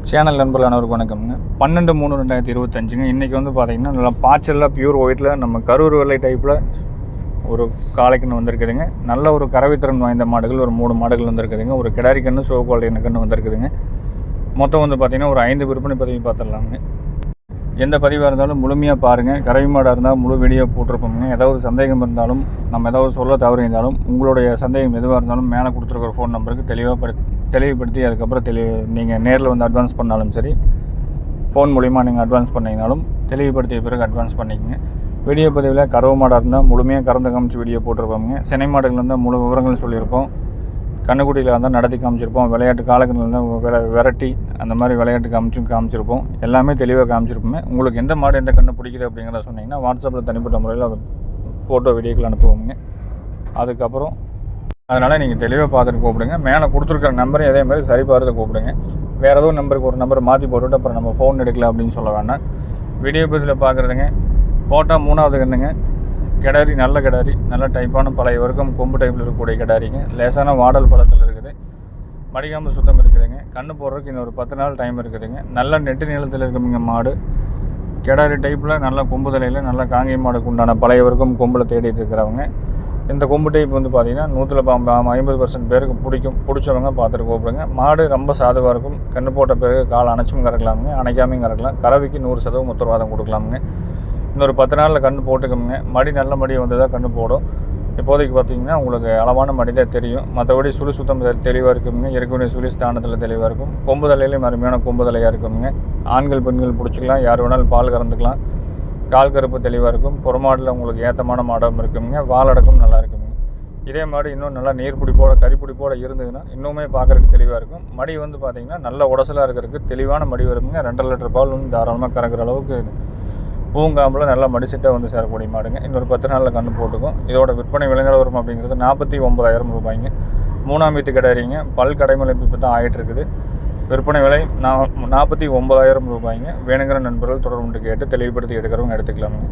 Channel நண்பர்கள் அனைவருக்கும் வணக்கம்ங்க. 12/3/2025ங்க. இன்றைக்கி வந்து பார்த்திங்கன்னா நல்லா பாய்ச்சலில் பியூர் ஒயிட்டில் நம்ம கரூர் வெள்ளை டைப்பில் ஒரு காளைக்கன்று வந்திருக்குதுங்க. நல்ல ஒரு கறவைத்திறன் வாய்ந்த மாடுகள் ஒரு 3 மாடுகள் வந்திருக்குதுங்க. ஒரு கிடாரி கன்று சோப்பு குவாலிட்டி கன்று வந்திருக்குதுங்க. மொத்தம் வந்து பார்த்திங்கன்னா ஒரு 5 விற்பனை பதிவு பார்த்துடலாங்க. எந்த பதிவாக இருந்தாலும் முழுமையாக பாருங்கள். கறவை மாடாக இருந்தால் முழு வீடியோ போட்டிருப்போங்க. ஏதாவது சந்தேகம் இருந்தாலும் நம்ம ஏதாவது சொல்ல தவறு இருந்தாலும் உங்களுடைய சந்தேகம் எதுவாக இருந்தாலும் மேலே கொடுத்துருக்கிற ஃபோன் நம்பருக்கு தெளிவுபடுத்தி அதுக்கப்புறம் நீங்கள் நேரில் வந்து அட்வான்ஸ் பண்ணாலும் சரி, ஃபோன் மூலிமா நீங்கள் அட்வான்ஸ் பண்ணிங்கனாலும் தெளிவுபடுத்திய பிறகு அட்வான்ஸ் பண்ணிக்கங்க. வீடியோ பதிவில் கறவை மாடாக இருந்தால் முழுமையாக கறந்து காமிச்சு வீடியோ போட்டிருப்போங்க. சினை மாடுகள் இருந்தால் முழு விவரங்கள் சொல்லியிருப்போம். கண்ணுக்குட்டியில் இருந்தால் நடத்தி காமிச்சிருப்போம். விளையாட்டு காலக்கண்ணில் இருந்தால் விரட்டி அந்த மாதிரி விளையாட்டு காமிச்சிருப்போம். எல்லாமே தெளிவாக காமிச்சிருப்போமே. உங்களுக்கு எந்த மாடு எந்த கண்ணு பிடிக்குது அப்படிங்கிறத சொன்னிங்கன்னா வாட்ஸ்அப்பில் தனிப்பட்ட முறையில் அதை ஃபோட்டோ வீடியோக்கள் அனுப்புவோங்க. அதுக்கப்புறம் அதனால் நீங்கள் தெளிவாக பார்த்துட்டு கூப்பிடுங்க. மேலே கொடுத்துருக்குற நம்பரையும் அதே மாதிரி சரி பார்த்து கூப்பிடுங்க. வேறு ஏதோ நம்பருக்கு ஒரு நம்பர் மாற்றி போட்டுவிட்டு அப்புறம் நம்ம ஃபோன் எடுக்கல அப்படின்னு சொல்ல வேண்டாம். வீடியோ பதிவில் பார்க்குறதுங்க. போட்டால் 3வது கண்ணுங்க. கிடாரி நல்ல கிடாரி, நல்ல டைப்பான பழைய வர்க்கம் கொம்பு டைப்பில் இருக்கக்கூடிய கிடாரிங்க. லேசான வாடல் பழத்தில் இருக்குது. மடிக்காம்பு சுத்தம் இருக்குதுங்க. கண்ணு போடுறதுக்கு இன்னொரு 10 நாள் டைம் இருக்குதுங்க. நல்ல நெட்டு நீளத்தில் இருக்குங்க மாடு. கிடாரி டைப்பில் நல்ல கொம்பு தலையில் நல்ல காங்கேய மாடுக்கு உண்டான பழைய வர்க்கம் கொம்பில் தேடிட்டு இருக்கிறவங்க. இந்த கொம்பு டைப் வந்து பார்த்திங்கன்னா 150% பேருக்கு பிடிச்சவங்க பார்த்துட்டு கூப்பிடுங்க. மாடு ரொம்ப சாதுவாக இருக்கும். கண்ணு போட்ட பிறகு கால் அணைச்சும் கறக்கலாமுங்க, அணைக்காமையும் கறக்கலாம். கறவைக்கு 100% உத்தரவாதம் கொடுக்கலாமுங்க. இன்னொரு 10 நாளில் கன்று போட்டுக்கோங்க. மடி நல்ல மடி வந்து தான் கன்று போடும். இப்போதைக்கு பார்த்திங்கன்னா உங்களுக்கு அளவான மடி தான் தெரியும். மற்றபடி சுத்தம் தெளிவாக இருக்குங்க. இருக்கக்கூடிய சுழி ஸ்தானத்தில் தெளிவாக இருக்கும். கொம்பு தலையிலையும் அருமையான கொம்பு தலையாக இருக்குங்க. ஆண்கள் பெண்கள் பிடிச்சிக்கலாம். யார் வேணாலும் பால் கறந்துக்கலாம். கால் கருப்பு தெளிவாக இருக்கும். புறமாடில் உங்களுக்கு ஏற்றமான மாடம் இருக்குங்க. வாலடக்கம் நல்லா இருக்குங்க. இதே மாடு இன்னும் நல்லா நீர் பிடிப்போட கறிப்பிடிப்போடு இருந்ததுன்னா இன்னுமே பார்க்குறதுக்கு தெளிவாக இருக்கும். மடி வந்து பார்த்திங்கன்னா நல்ல உடசலாக இருக்கிறதுக்கு தெளிவான மடி வருங்க. 2.5 லிட்டர் பால் வந்து தாராளமாக கறக்கிற அளவுக்கு பூங்காம்பில் நல்லா மடிசிட்டாக வந்து சேரக்கூடிய மாடுங்க. இன்னொரு 10 நாளில் கன்று போட்டுக்கும். இதோட விற்பனை விலை நிலவரம் அப்படிங்கிறது 49,000 ரூபாய்ங்க. 3ஆம் வீட்டு கிடாரிங்க. பல் கடைமளிப்பு இப்போ தான் ஆகிட்டு இருக்குது. விற்பனை விலை 49,000 ரூபாய்ங்க. வேணுங்கிற நண்பர்கள் தொடர்பு கேட்டு தெளிவுபடுத்தி எடுக்கிறவங்க எடுத்துக்கலாமுங்க.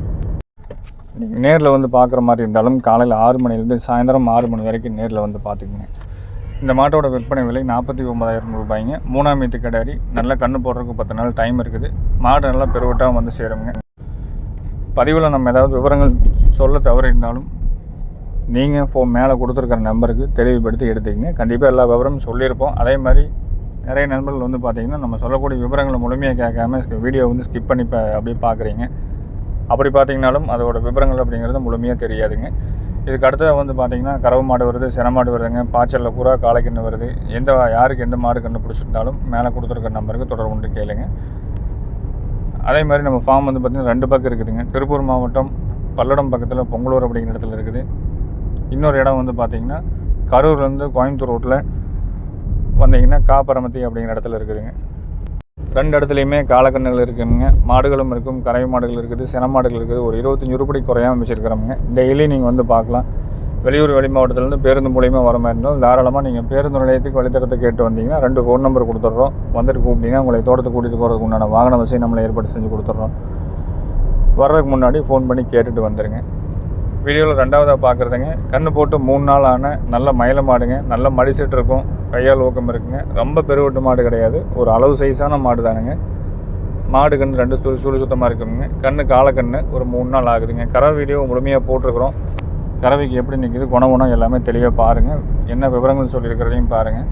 நீங்கள் நேரில் வந்து பார்க்குற மாதிரி இருந்தாலும் காலையில் 6 மணிலேருந்து சாயந்தரம் 6 மணி வரைக்கும் நேரில் வந்து பார்த்துக்குங்க. இந்த மாட்டோட விற்பனை விலை 49,000 ரூபாய்ங்க. 3ஆம் வீட்டு கிடாரி. நல்லா கன்று போடுறதுக்கு 10 நாள் டைம் இருக்குது. மாடு நல்லா பெருவட்டாக வந்து சேருங்க. பதிவில் நம்ம ஏதாவது விவரங்கள் சொல்ல தவறு இருந்தாலும் நீங்கள் மேலே கொடுத்துருக்கிற நம்பருக்கு தெளிவுபடுத்தி எடுத்துக்கிங்க. கண்டிப்பாக எல்லா விவரமும் சொல்லியிருப்போம். அதே மாதிரி நிறைய நண்பர்கள் வந்து பார்த்திங்கன்னா நம்ம சொல்லக்கூடிய விவரங்களை முழுமையாக கேட்காம வீடியோ வந்து ஸ்கிப் பண்ணி அப்படியே பார்க்குறீங்க. அப்படி பார்த்திங்கனாலும் அதோட விவரங்கள் அப்படிங்கிறது முழுமையாக தெரியாதுங்க. இதுக்கு அடுத்தது வந்து பார்த்திங்கன்னா கறவை மாடு வருது, சின மாடு வருதுங்க. பாய்ச்சலில் பூரா காளைக்கன்று வருது. யாருக்கு எந்த மாடு கன்று பிடிச்சிருந்தாலும் மேலே கொடுத்துருக்கிற நம்பருக்கு தொடர்பு கொண்டு கேளுங்க. அதே மாதிரி நம்ம ஃபார்ம் வந்து பார்த்திங்கன்னா 2 பக்கம் இருக்குதுங்க. திருப்பூர் மாவட்டம் பல்லடம் பக்கத்தில் பொங்கலூர் அப்படிங்கிற இடத்துல இருக்குது. இன்னொரு இடம் வந்து பார்த்திங்கன்னா கரூர்லேருந்து கோயம்புத்தூர் ரோட்டில் வந்தீங்கன்னா காப்பரமத்தி அப்படிங்கிற இடத்துல இருக்குதுங்க. 2 இடத்துலையுமே காளைக்கன்றுகள் இருக்குதுங்க. மாடுகளும் இருக்கும், கறவை மாடுகள் இருக்குது, சின மாடுகள் இருக்குது. ஒரு 25 உருப்படி குறையாமல் வச்சுருக்கிறோமுங்க. டெய்லி நீங்கள் வந்து பார்க்கலாம். வெளியூர் வெளி மாவட்டத்துலேருந்து பேருந்து மூலிமா வர மாதிரி இருந்தாலும் தாராளமாக நீங்கள் பேருந்து நிலையத்துக்கு வழித்தடத்தை கேட்டு வந்தீங்கன்னா 2 ஃபோன் நம்பர் கொடுத்துட்றோம். வந்துட்டு கூப்பிட்டீங்கன்னா உங்களை தோட்டத்தை கூட்டிகிட்டு போகிறதுக்கு உண்டான வாகன வசதி நம்மளை ஏற்பாடு செஞ்சு கொடுத்துட்றோம். வர்றதுக்கு முன்னாடி ஃபோன் பண்ணி கேட்டுட்டு வந்துடுங்க. வீடியோவில் 2வதாக பார்க்குறதுங்க. கன்று போட்டு 3 நாள் ஆன நல்ல மயில மாடுங்க. நல்ல மடி செட் இருக்கும். கையால் ஊக்கம் இருக்குங்க. ரொம்ப பெருவட்டு மாடு கிடையாது. ஒரு அளவு சைஸான மாடு தானுங்க. மாடு கன்று 2 சுத்தமாக இருக்குங்க. கன்று காளைக்கன்று ஒரு 3 நாள் ஆகுதுங்க. கறவை வீடியோ முழுமையாக போட்டிருக்கிறோம். கறவைக்கு எப்படி நிற்கிது குணம் எல்லாமே தெளிவாக பாருங்கள். என்ன விவரங்கள் சொல்லியிருக்கிறதையும் பாருங்கள்.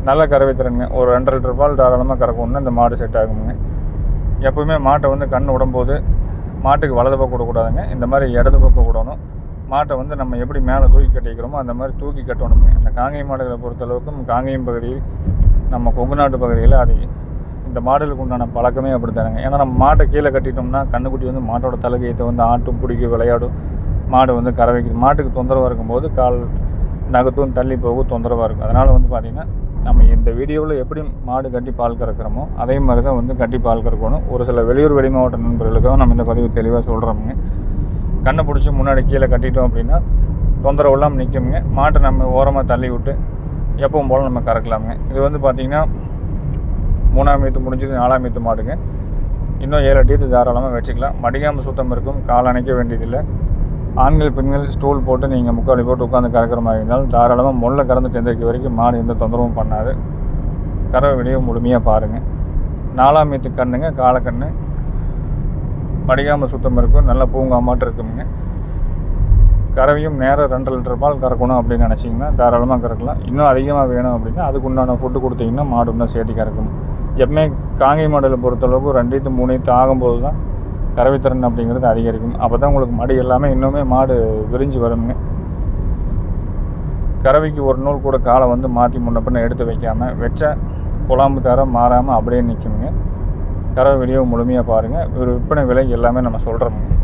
நல்ல கறவை திறனுங்க. ஒரு 2.5 லிட்டர் பால் தாராளமாக கறக்கணுன்னா இந்த மாடு செட் ஆகுங்க. எப்போவுமே மாட்டை வந்து கண் விடும்போது மாட்டுக்கு வலது பக்கம் விடக்கூடாதுங்க. இந்த மாதிரி இடது பக்கம் விடணும். மாட்டை வந்து நம்ம எப்படி மேலே தூக்கி கட்டிக்கிறோமோ அந்த மாதிரி தூக்கி கட்டணுங்க. இந்த காங்கேய மாடுகளை பொறுத்தளவுக்கும் காங்கேயம் பகுதியில் நம்ம கொங்கு நாட்டு பகுதியில் அது இந்த மாடுகளுக்கு உண்டான பழக்கமே அப்படி தானுங்க. ஏன்னா நம்ம மாட்டை கீழே கட்டிட்டோம்னா கண்ணுக்குட்டி வந்து மாட்டோட தலைகையத்தை வந்து ஆட்டும் பிடிக்க விளையாடும். மாடு வந்து கறவைக்கு மாட்டுக்கு தொந்தரவாக இருக்கும்போது கால் நகத்தும் தள்ளி போகும், தொந்தரவாக இருக்கும். அதனால் வந்து பார்த்திங்கன்னா நம்ம இந்த வீடியோவில் எப்படி மாடு கட்டி பால் கறக்கிறோமோ அதே மாதிரி தான் வந்து கட்டி பால் கறக்கணும். ஒரு சில வெளியூர் வெளி மாவட்ட நண்பர்களுக்காக நம்ம இந்த பதிவு தெளிவாக சொல்கிறோமுங்க. கண்ணை பிடிச்சி முன்னாடி கீழே கட்டிட்டோம் அப்படின்னா தொந்தரவு இல்லாமல் நிற்குங்க. மாட்டை நம்ம ஓரமாக தள்ளி விட்டு எப்பவும் போல் நம்ம கறக்கலாமுங்க. இது வந்து பார்த்திங்கன்னா 3ஆம் வீத்து முடிஞ்சது 4ஆம் வீத்து மாடுங்க. இன்னும் 7-8 ஈத்து தாராளமாக வச்சுக்கலாம். மடிக்காமல் சுத்தம் இருக்கும். கால் அணைக்க வேண்டியதில்லை. ஆண்கள் பெண்கள் ஸ்டூல் போட்டு நீங்கள் முக்காலி போட்டு உட்காந்து கறக்கிற மாதிரி இருந்தாலும் தாராளமாக முள்ள கறந்துட்டு எந்திரிக்க வரைக்கும் மாடு எந்த தொந்தரவும் பண்ணாது. கறவை வீடியோ முழுமையாக பாருங்கள். 4ஆம் ஈத்து கண்ணுங்க, காலக்கண்ணு. மடிக்காமல் சுத்தம் இருக்கும், நல்ல பூங்காமாட்டு இருக்குங்க. கறவையும் நேரம் 2 லிட்டர் பால் கறக்கணும் அப்படின்னு நினச்சிங்கன்னா தாராளமாக கறக்கலாம். இன்னும் அதிகமாக வேணும் அப்படின்னா அதுக்கு உண்டான ஃபுட்டு கொடுத்தீங்கன்னா மாடு இன்னும் சேர்த்து கறக்கும். எப்பவுமே காங்கை மாடுகளை பொறுத்தளவுக்கு 2 ஈத்து 3 ஈத்து ஆகும்போது தான் கறவைத்திறன் அப்படிங்கிறது அதிகரிக்கும். அப்போ தான் உங்களுக்கு மடி எல்லாமே இன்னுமே மாடு விரிஞ்சு வருங்க. கறவைக்கு ஒரு நூல் கூட காலை வந்து மாற்றி முன்ன பின்ன எடுத்து வைக்காமல் வச்ச குழாம்பு தரம் மாறாமல் அப்படியே நிற்குங்க. கறவை வீடியோ முழுமையாக பாருங்கள். ஒரு விற்பனை விலை எல்லாமே நம்ம சொல்கிறோமுங்க.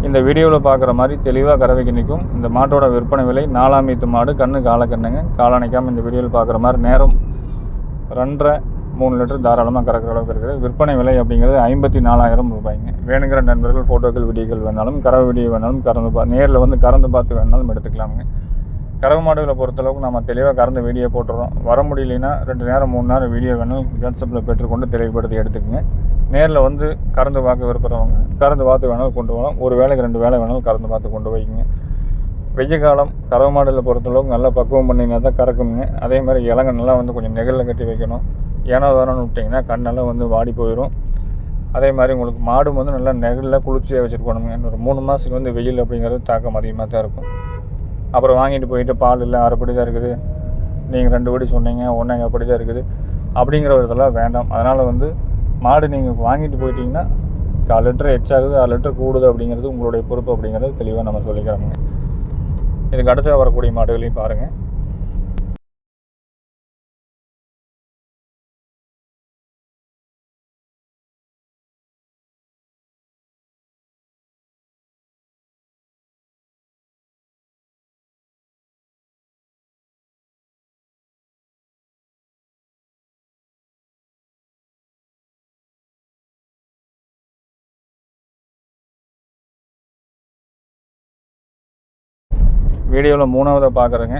இந்த வீடியோவில் பார்க்குற மாதிரி தெளிவாக கறவைக்கு நிற்கும். இந்த மாட்டோட விற்பனை விலை 4ஆம் ஈத்து மாடு, கண்ணு காலக்கண்ணுங்க. காலணைக்காமல் இந்த வீடியோவில் பார்க்குற மாதிரி நேரம் 2.5 3 லிட்டர் தாராளமாக கறக்கிற அளவுக்கு இருக்குது. விற்பனை விலை அப்படிங்கிறது 54,000 ரூபாய்ங்க. வேணுங்கிற நண்பர்கள் ஃபோட்டோக்கள் வீடியோக்கள் வேணாலும், கறவை வீடியோ வேணாலும் நேரில் வந்து கறந்து பார்த்து வேணாலும் எடுத்துக்கலாமுங்க. கறவை மாடுகளை பொறுத்தளவுக்கு நம்ம தெளிவாக கறந்து வீடியோ போட்டுறோம். வர முடியலைன்னா 2 நேரம் 3 நேரம் வீடியோ வேணாலும் வாட்ஸ்அப்பில் பெற்றுக்கொண்டு தெளிவுபடுத்தி எடுத்துக்கங்க. நேரில் வந்து கறந்து பார்க்க விருப்பறவங்க கறந்து பார்த்து வேணாலும் கொண்டு வரலாம். ஒரு வேளைக்கு 2 வேளை வேணாலும் கறந்து பார்த்து கொண்டு வைக்குங்க. வெய்ய காலம் கறவை மாடுகளை பொறுத்தளவுக்கு நல்லா பக்குவம் பண்ணிங்கன்னா தான் கறக்குங்க. அதே மாதிரி இலங்கை நல்லா வந்து கொஞ்சம் நெகிழில் கட்டி வைக்கணும். ஏனோ தானோன்னு விட்டிங்கன்னா கண்ணெல்லாம் வந்து வாடி போயிடும். அதே மாதிரி உங்களுக்கு மாடும் வந்து நல்லா நெகிழில் குளிர்ச்சியாக வச்சுருக்கணுங்க. ஒரு 3 மாதத்துக்கு வந்து வெயில் அப்படிங்கிறது தாக்கம் அதிகமாக தான் இருக்கும். அப்புறம் வாங்கிட்டு போயிட்டு பால் இல்லை அரைப்படி தான் இருக்குது, நீங்கள் 2 படி சொன்னீங்க, ஒன்றைங்க அப்படி தான் இருக்குது அப்படிங்கிற இதெல்லாம் வேண்டாம். அதனால் வந்து மாடு நீங்கள் வாங்கிட்டு போயிட்டீங்கன்னா 4 லிட்டர் எச்சாகுது, 6 லிட்டர் கூடுது அப்படிங்கிறது உங்களுடைய பொறுப்பு அப்படிங்கிறது தெளிவாக நம்ம சொல்லிக்கிறோங்க. இதுக்கு அடுத்து வரக்கூடிய மாடுகளையும் பாருங்கள். வீடியோவில் 3ஆவதாக பார்க்குறேங்க.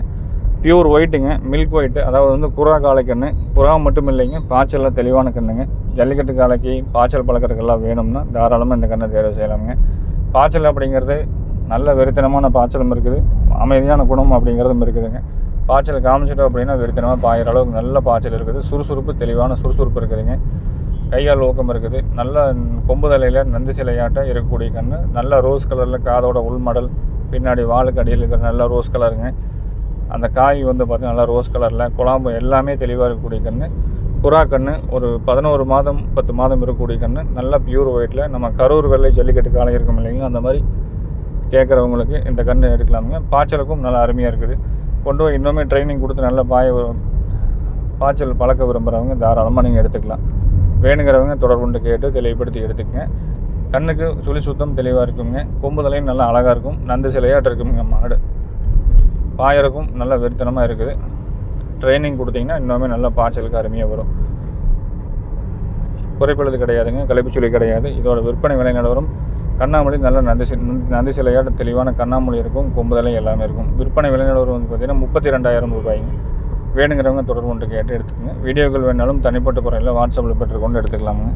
பியூர் ஒயிட்டுங்க, மில்க் ஒயிட்டு. அதாவது வந்து புறா காளைக்கண்ணு. புறா மட்டும் இல்லைங்க, பாய்ச்சலில் தெளிவான கண்ணுங்க. ஜல்லிக்கட்டு காளைக்கு பாய்ச்சல் பழக்கிறதுக்கெல்லாம் வேணும்னா தாராளமாக இந்த கண்ணை தேர்வு செய்யலாமுங்க. பாய்ச்சல் அப்படிங்கிறது நல்ல வெறித்தனமான பாய்ச்சலும் இருக்குது, அமைதியான குணம் அப்படிங்கிறதும் இருக்குதுங்க. பாய்ச்சல் காமிச்சிட்டோம் அப்படின்னா வெறித்தனமாக பாயிற அளவுக்கு நல்ல பாய்ச்சல் இருக்குது. சுறுசுறுப்பு, தெளிவான சுறுசுறுப்பு இருக்குதுங்க. கைகால் ஊக்கம் இருக்குது. நல்ல கொம்பு தலையில் நந்து சிலையாட்டம் இருக்கக்கூடிய கண்ணு. நல்ல ரோஸ் கலரில் காதோட உள்மடல், பின்னாடி வாளுக்கு அடியில் இருக்கிற நல்லா ரோஸ் கலருங்க. அந்த காய் வந்து பார்த்திங்கன்னா நல்லா ரோஸ் கலரில் குழாம்பு எல்லாமே தெளிவாக இருக்கக்கூடிய கன்று. புறா கன்று ஒரு 11 மாதம் 10 மாதம் இருக்கக்கூடிய கன்று. நல்லா பியூர் ஒயிட்டில் நம்ம கரூர் வெள்ளை ஜல்லிக்கட்டு காலை இருக்கும் இல்லைங்களா, அந்த மாதிரி கேட்குறவங்களுக்கு இந்த கன்று எடுக்கலாமுங்க. பாய்ச்சலுக்கும் நல்லா அருமையாக இருக்குது. கொண்டு போய் இன்னுமே ட்ரைனிங் கொடுத்து நல்லா பாய்ச்சல் பழக்க விரும்புகிறவங்க தாராளமாக நீங்கள் எடுத்துக்கலாம். வேணுங்கிறவங்க தொடர்புண்டு கேட்டு தெளிவுபடுத்தி எடுத்துக்கங்க. கண்ணுக்கு சுழி சுத்தம் தெளிவாக இருக்குங்க. கொம்புதலையும் நல்லா அழகாக இருக்கும். நந்து சிலையாட்டு இருக்குங்க மாடு. பாயருக்கும் நல்லா வெறித்தனமாக இருக்குது. ட்ரைனிங் கொடுத்தீங்கன்னா இன்னுமே நல்லா பாய்ச்சலுக்கு அருமையாக வரும். குறைப்பழுது கிடையாதுங்க, கழிப்புச்சுழி கிடையாது. இதோட விற்பனை விலை நிலவரம் கண்ணாமொழி நல்ல நந்தி சிலையாட்டு தெளிவான கண்ணாமொழி இருக்கும். கொம்புதலை எல்லாமே இருக்கும். விற்பனை விலை நிலவரம் வந்து பார்த்திங்கன்னா 32,000 ரூபாய்ங்க. வேணுங்கிறவங்க தொடர்பு கொண்டு கேட்டு எடுத்துக்கங்க. வீடியோக்கள் வேணாலும் தனிப்பட்ட முறையில் வாட்ஸ்அப்பில் பெற்றுக்கொண்டு எடுத்துக்கலாமுங்க.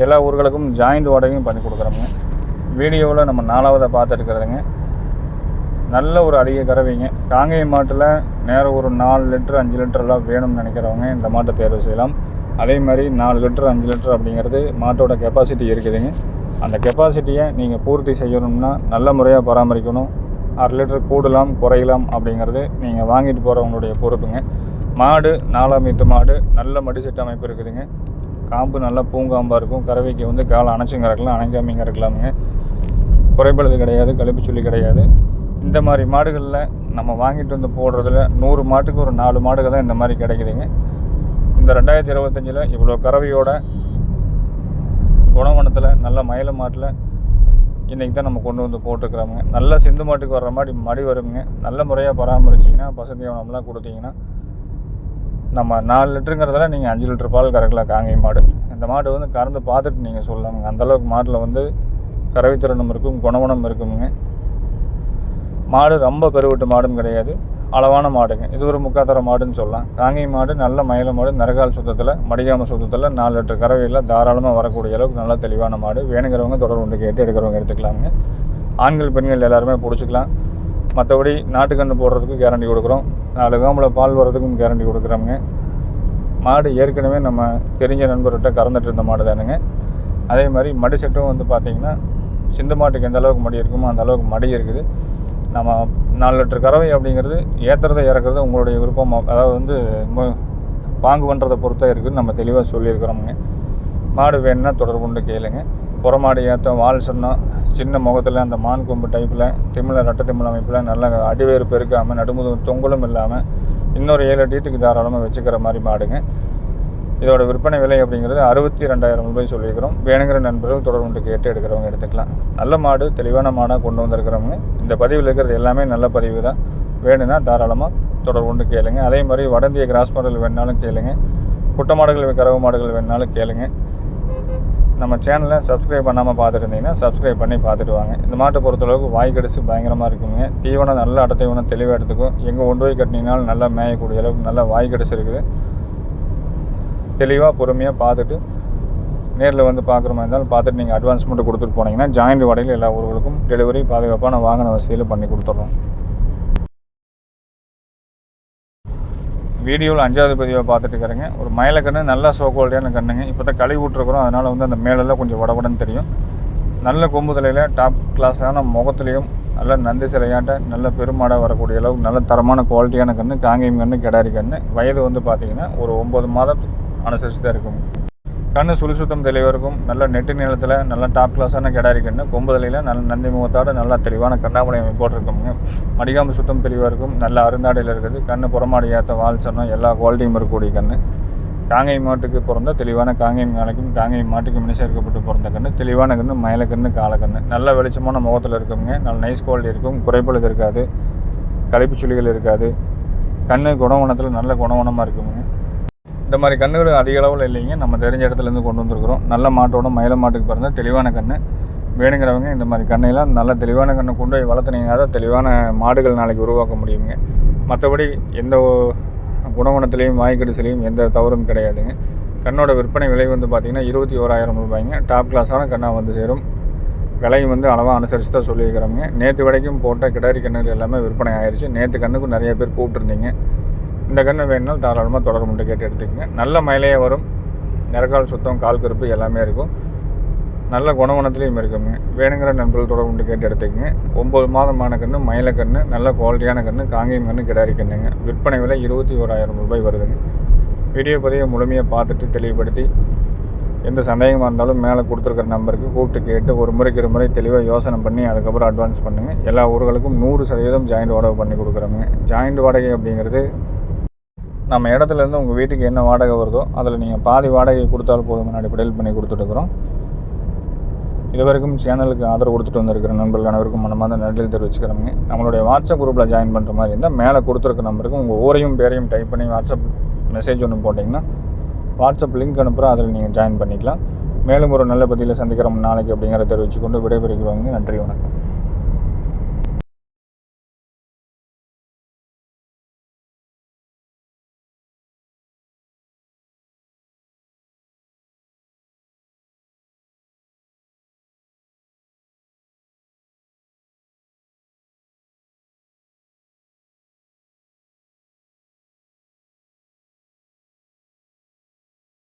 எல்லா ஊர்களுக்கும் ஜாயிண்ட் வாடகையும் பண்ணி கொடுக்குறோங்க. வீடியோவில் நம்ம 4ஆவதாக பார்த்துருக்குறதுங்க. நல்ல ஒரு அதிக கறவைங்க. காங்கேய மாட்டில் நேரம் ஒரு 4 லிட்டர் 5 லிட்டர்லாம் வேணும்னு நினைக்கிறவங்க இந்த மாட்டை தேர்வு செய்யலாம். அதே மாதிரி 4 லிட்டர் 5 லிட்டர் அப்படிங்கிறது மாட்டோட கெப்பாசிட்டி இருக்குதுங்க. அந்த கெப்பாசிட்டியை நீங்கள் பூர்த்தி செய்யணும்னா நல்ல முறையாக பராமரிக்கணும். 1/2 லிட்டர் கூடலாம் குறையலாம் அப்படிங்கிறது நீங்கள் வாங்கிட்டு போகிறவங்களுடைய பொறுப்புங்க. மாடு 4ஆம் ஈத்து மாடு, நல்ல மடிசெட்டு அமைப்பு இருக்குதுங்க. காம்பு நல்லா பூங்காம்பாக இருக்கும். கறவைக்கு வந்து காலை அணைச்சுங்க இறக்கலாம், அணைக்காமிங்க இறக்கலாமுங்க. குறைபடுது கிடையாது, கழிப்பு சொல்லி கிடையாது. இந்த மாதிரி மாடுகளில் நம்ம வாங்கிட்டு வந்து போடுறதுல 100 மாட்டுக்கு ஒரு 4 மாடுகள் தான் இந்த மாதிரி கிடைக்குதுங்க. இந்த 2025 இவ்வளோ கறவையோட குணவனத்தில் நல்ல மயில மாட்டில் இன்றைக்கி தான் நம்ம கொண்டு வந்து போட்டுருக்குறோங்க. நல்ல சிந்து மாட்டுக்கு வர்ற மாதிரி மடி வருங்க. நல்ல முறையாக பராமரிச்சிங்கன்னா பசுந்தீவனம்லாம் கொடுத்தீங்கன்னா நம்ம 4 லிட்டருங்கிறதுல நீங்கள் 5 லிட்டர் பால் கறக்கலாம். காங்கை மாடு இந்த மாடு வந்து கறந்து பார்த்துட்டு நீங்கள் சொல்லலாமுங்க. அந்தளவுக்கு மாட்டில் வந்து கறவைத்திறனும் இருக்கும், குணவனம் இருக்குங்க. மாடு ரொம்ப பெருவிட்டு மாடும் கிடையாது, அளவான மாடுங்க. இது ஒரு முக்காத்தர மாடுன்னு சொல்லலாம். காங்கை மாடு நல்ல மயில மாடு, நரகால் சுத்தத்தில் மடிகாம சுத்தத்தில் 4 லிட்டர் கறவையில் தாராளமாக வரக்கூடிய அளவுக்கு நல்ல தெளிவான மாடு. வேணுங்கிறவங்க தொடர்பு கொண்டு கேட்டு எடுக்கிறவங்க எடுத்துக்கலாமுங்க. ஆண்கள் பெண்கள் எல்லாருமே பிடிச்சிக்கலாம். மற்றபடி நாட்டுக்கன்று போடுறதுக்கு கேரண்டி கொடுக்குறோம். 4 காம்பில் பால் வர்றதுக்கும் கேரண்டி கொடுக்குறோங்க. மாடு ஏற்கனவே நம்ம தெரிஞ்ச நண்பர்கிட்ட கறந்துட்டு இருந்த மாடு தானுங்க. அதே மாதிரி மடி செட்டும் வந்து பார்த்திங்கன்னா சிந்து மாட்டுக்கு எந்த அளவுக்கு மடி இருக்குமோ அந்த அளவுக்கு மடி இருக்குது. நம்ம 4 லிட்டர் கறவை அப்படிங்கிறது ஏற்றுறதை இறக்குறது உங்களுடைய விருப்பம். அதாவது வந்து பாங்கு பண்ணுறதை பொறுத்தா இருக்குதுன்னு நம்ம தெளிவாக சொல்லியிருக்கிறோமுங்க. மாடு வேணும்னா தொடர்பு கொண்டு கேளுங்க. புறமாடு ஏற்ற வால் சொன்னால் சின்ன முகத்தில் அந்த மான் கொம்பு டைப்பில் ரெட்டை திமிழ் அமைப்பில் நல்லா அடிவேறு பெருக்காமல் நடுமுது தொங்கலும் இல்லாமல் இன்னொரு 7 டீத்துக்கு தாராளமாக வச்சுக்கிற மாதிரி மாடுங்க. இதோட விற்பனை விலை அப்படிங்கிறது 62,000 ரூபாய் சொல்லியிருக்கிறோம். வேணுங்கிற நண்பர்கள் தொடர்பு கொண்டு கேட்டு எடுக்கிறவங்க எடுத்துக்கலாம். நல்ல மாடு தெளிவான மாடாக கொண்டு வந்திருக்கிறவங்க. இந்த பதிவில் இருக்கிறது எல்லாமே நல்ல பதிவு தான். வேணும்னா தாராளமாக தொடர்பு கொண்டு கேளுங்க. அதே மாதிரி வடந்திய கிராஸ் மாடல் வேணுனாலும் கேளுங்க. குட்டை மாடுகள் கறவை மாடுகள் வேணுனாலும் கேளுங்க. நம்ம சேனலை சப்ஸ்கிரைப் பண்ணாமல் பார்த்துருந்தீங்கன்னா சப்ஸ்கிரைப் பண்ணி பார்த்துட்டு வாங்க. இந்த மாட்டை பொறுத்தளவுக்கு வாய் கடிச்சு பயங்கரமாக இருக்குங்க. தீவனம் நல்ல அடத்தீவனம் தெளிவாக எடுத்துக்கும். எங்கே கொண்டு போய் கட்டினீங்கனாலும் நல்லா மேயக்கூடிய அளவுக்கு நல்லா வாய் கடிச்சு இருக்குது. தெளிவாக பொறுமையாக பார்த்துட்டு நேரில் வந்து பார்க்குற மாதிரி இருந்தாலும் பார்த்துட்டு நீங்கள் அட்வான்ஸ் மட்டும் கொடுத்துட்டு போனீங்கன்னா ஜாயிண்ட் வாடகையில் எல்லா ஊர்களுக்கும் டெலிவரி பாதுகாப்பான வாகன வசதியில் பண்ணி கொடுத்துட்றோம். வீடியோவில் 5வது பதிவாக பார்த்துட்டு இருக்கிறேங்க. ஒரு மயில கன்று நல்லா சோ குவாலிட்டியான கண்ணுங்க. இப்போ தான் கழுவி விட்ருக்குறோம். அதனால் வந்து அந்த மேலெல்லாம் கொஞ்சம் வடவடன்னு தெரியும். நல்ல கொம்பு தலையில் டாப் கிளாஸான முகத்துலேயும் நல்ல நந்தி சிலையாட்ட நல்ல பெருமாடாக வரக்கூடிய அளவுக்கு நல்ல தரமான குவாலிட்டியான கன்று. காங்கேயம் கன்று, கிடாரி கன்று. வயது வந்து பார்த்திங்கன்னா ஒரு 9 மாதம் அனுசரித்து தான் இருக்கும். கண்ணு சுத்தம் தெளிவாக இருக்கும். நல்ல நெட்டு நீளத்தில் நல்ல டாப் கிளாஸான கிடாரி கண்ணு. கொம்பு தலையில் நல்ல நந்தி முகத்தோட நல்லா தெளிவான கண்ணாமலை போட்டிருக்கோங்க. மடிகாம்பு சுத்தம் தெளிவாக இருக்கும். நல்ல அருந்தாடையில் இருக்குது. கண்ணு புறமாடி ஏற்ற வால் சொன்னால் எல்லா குவாலிட்டியும் இருக்கக்கூடிய கண்ணு. காங்கை மாட்டுக்கு பிறந்த தெளிவான காங்கை நாளைக்கும் காங்கை மாட்டுக்கு மினிசேர்க்கப்பட்டு பிறந்த கண்ணு. தெளிவான கண்ணு, மயிலக்கண்ணு, காலக்கண்ணு. நல்ல வெளிச்சமான முகத்தில் இருக்குங்க. நல்ல நைஸ் குவாலிட்டி இருக்கும். குறைப்பழுது இருக்காது, கழிப்பு சுழிகள் இருக்காது. கண்ணு குணவனத்தில் நல்ல குணவனமாக இருக்குங்க. இந்த மாதிரி கண்ணுகள் அதிக அளவில் இல்லைங்க. நம்ம தெரிஞ்ச இடத்துலேருந்து கொண்டு வந்துருக்குறோம். நல்ல மாட்டோட மயில மாட்டுக்கு பிறந்த தெளிவான கண்ணு. வேணுங்கிறவங்க இந்த மாதிரி கண்ணையெல்லாம் நல்ல தெளிவான கண்ணை கொண்டு போய் வளர்த்துனீங்கன்னா தான் தெளிவான மாடுகள் நாளைக்கு உருவாக்க முடியுங்க. மற்றபடி எந்த குணவனத்துலேயும் வாய்க்கடிசிலையும் எந்த தவறும் கிடையாதுங்க. கண்ணோட விற்பனை விலை வந்து பார்த்திங்கன்னா 21,000 ரூபாய்ங்க. டாப் கிளாஸான கண்ணாக வந்து சேரும். விலையும் வந்து அளவாக அனுசரித்து தான் சொல்லியிருக்கிறோங்க. நேற்று வரைக்கும் போட்ட கிடாரி கண்ணுகள் எல்லாமே விற்பனை ஆயிடுச்சு. நேற்று கண்ணுக்கும் நிறைய பேர் கூப்பிட்டுருந்தீங்க. இந்த கன்று வேணுனாலும் தாராளமாக தொடர்பு கொண்டு கேட்டு எடுத்துக்கங்க. நல்ல மயிலையே வரும். நிறக்கால் சுத்தம், கால் கருப்பு எல்லாமே இருக்கும். நல்ல குணவனத்துலேயும் இருக்குங்க. வேணுங்கிற நண்பர்கள் தொடர்பு கொண்டு கேட்டு எடுத்துக்கங்க. 9 மாதமான கன்று, மயில கன்று, நல்ல குவாலிட்டியான கன்று, காங்கேயம் கன்று, கிடாரி கண்ணுங்க. விற்பனை விலை 21,000 ரூபாய் வருதுங்க. வீடியோ பதிவை முழுமையாக பார்த்துட்டு தெளிவுபடுத்தி எந்த சந்தேகமாக இருந்தாலும் மேலே கொடுத்துருக்கிற நம்பருக்கு கூப்பிட்டு கேட்டு ஒரு முறைக்கு 2 முறை தெளிவாக யோசனை பண்ணி அதுக்கப்புறம் அட்வான்ஸ் பண்ணுங்கள். எல்லா ஊர்களுக்கும் 100% ஜாயிண்ட் வாடகை பண்ணி கொடுக்குறோங்க. ஜாயிண்ட் வாடகை அப்படிங்கிறது நம்ம இடத்துலேருந்து உங்கள் வீட்டுக்கு என்ன வாடகை வருதோ அதில் நீங்கள் பாதி வாடகை கொடுத்தாலும் போதுமான அடிப்படையில் பண்ணி கொடுத்துட்ருக்குறோம். இது வரைக்கும் சேனலுக்கு ஆதரவு கொடுத்துட்டு வந்திருக்கிற நண்பர்கள் அனைவருக்கும் மனமார்ந்த நன்றிகள் தெரிவிச்சுக்கிறோங்க. நம்மளுடைய வாட்ஸ்அப் குரூப்பில் ஜாயின் பண்ணுற மாதிரி இருந்தால் மேலே கொடுத்துருக்க நம்பருக்கு உங்கள் ஊரையும் பேரையும் டைப் பண்ணி வாட்ஸ்அப் மெசேஜ் ஒன்று போட்டிங்கன்னா வாட்ஸ்அப் லிங்க் அனுப்புகிறோம். அதில் நீங்கள் ஜாயின் பண்ணிக்கலாம். மேலும் ஒரு நல்ல பதிவில் சந்திக்கிறோம் நாளைக்கு அப்படிங்கிறத தெரிவித்துக்கொண்டு விடைபெறுகிறோங்க. நன்றி, வணக்கம்.